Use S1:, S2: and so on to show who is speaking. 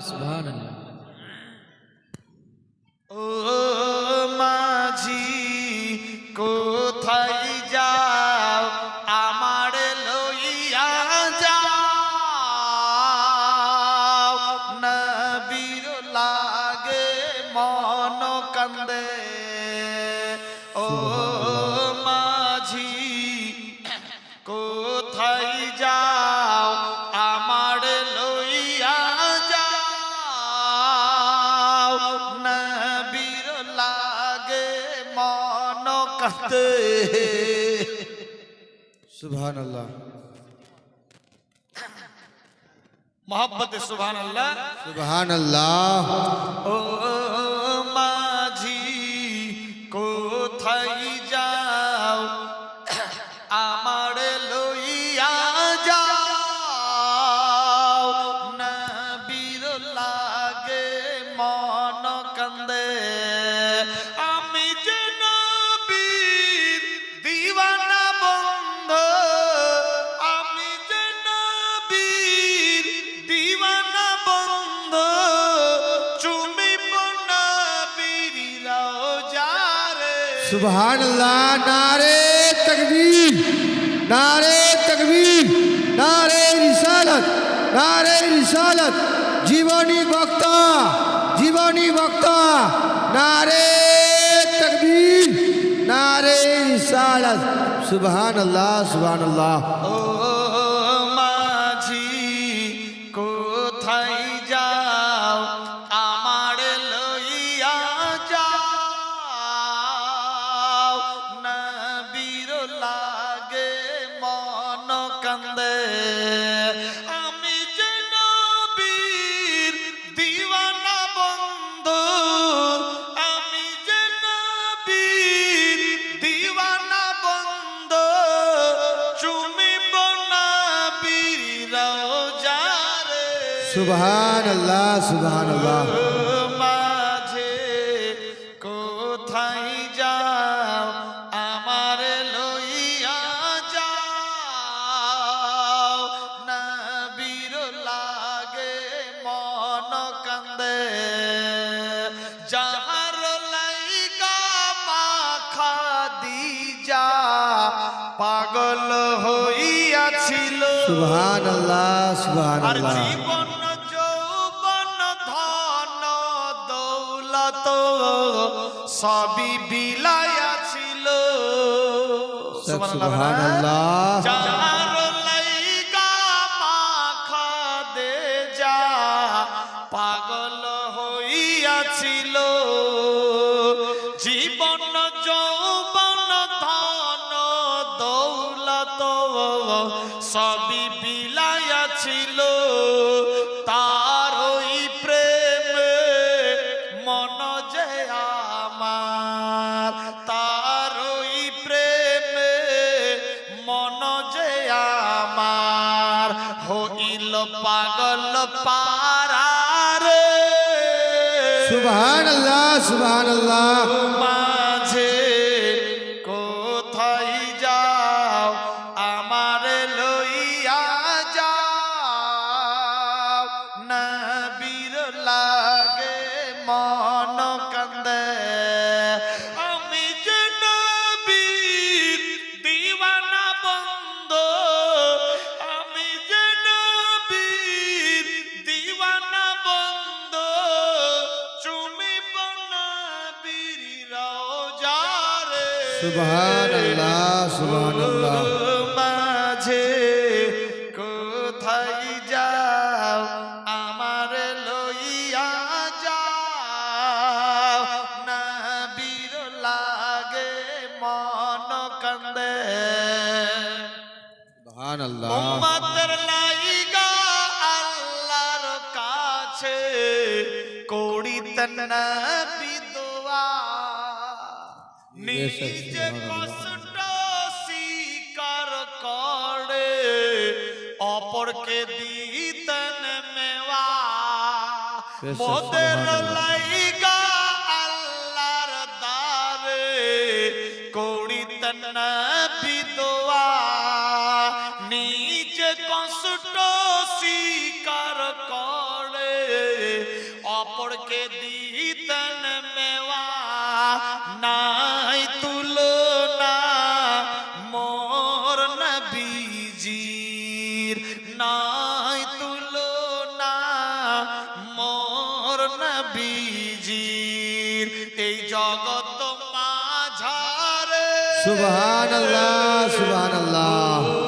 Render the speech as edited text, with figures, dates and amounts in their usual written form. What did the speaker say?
S1: সুবহানাল্লাহ।
S2: ও মাঝি কোথায় যাও আমার লইয়া যাও নবীর লাগে মন কান্দে ও মাঝি কোথায় যাও আমার লইয়া যাও নবীর লাগে মন কান্দে
S1: সুবহানাল্লাহ।
S2: মোহাব্বতে সুবহানাল্লাহ
S1: সুবহানাল্লাহ।
S2: ও মাঝি কোথায় যাও আমার লইয়া যাও নবীর লাগে মন কান্দে আমি যে নবীর দিওয়ানা বন্ধু আমি যে নবীর দিওয়ানা বন্ধু চুমিব নবীর রওজারে
S1: সুবহানাল্লাহ। নারে তাকবীর, নারে তাকবীর, নারে রিসালাত, নারে রিসালাত। জীবনী বক্তা, জীবনী বক্তা। নারে তাকবীর, নারে রিসালাত। সুবহানাল্লাহ, সুবহানাল্লাহ।
S2: ও মাঝি কোথায় যাও আমার লইয়া যাও নবীর লাগে মন কান্দে আমি যে নবীর দিওয়ানা বন্ধু আমি যে নবীর দিওয়ানা বন্ধু চুমিব নবীর রওজারে
S1: সুবহানাল্লাহ, সুবহানাল্লাহ।
S2: মাঝে কোথায় যাও আমার লইয়া যাও নবীর লাগে মন কান্দে যাহার লাইগা মাখা দিজা পাগল হইয়াছিল
S1: সুবহানাল্লাহ,
S2: আর
S1: সুবহানাল্লাহ।
S2: জীবন যৌবন ধন দৌলত সবই বিলাইয়াছিল
S1: সুবহানাল্লাহ।
S2: যার লাইগা মাখা দে যা পাগল হইয়াছিল জীবন যৌবন ধন দৌলত সবই বিলাইয়াছিল তার ওই প্রেমে মন যে আমার তার ওই প্রেমে মন যে আমার হইল পাগল পারারে
S1: সুবহানাল্লাহ, সুবহানাল্লাহ।
S2: মাঝে কোথায় যাও আমার লইয়া যাও নবীর লাগে মন কান্দে আমি যে নবীর দিওয়ানা বন্ধু আমি যে নবীর দিওয়ানা বন্ধু চুমিব নবীর রওজারে
S1: সুবহানাল্লাহ, সুবহানাল্লাহ।
S2: মাঝে কোথায় যাও আমার লইয়া যাও নবীর লাগে মন কান্দে
S1: সুবহানাল্লাহ।
S2: উম্মতের লাইগা আল্লাহর কাছে করিতেন নবী দোয়া নিজে কষ্ট স্বীকার করে অপরকে দিতেন মেওয়া মোদের লাইগা আল্লাহর দারে করিতেন নবী দোয়া নিজে কষ্ট স্বীকার করে মোড়কে দিতেন মেওয়া নাই তুলনা মোর নবীজির নাই তুলনা মোর নবীজির এই জগৎ মাঝারে
S1: সুবহানাল্লাহ সুবহানাল্লাহ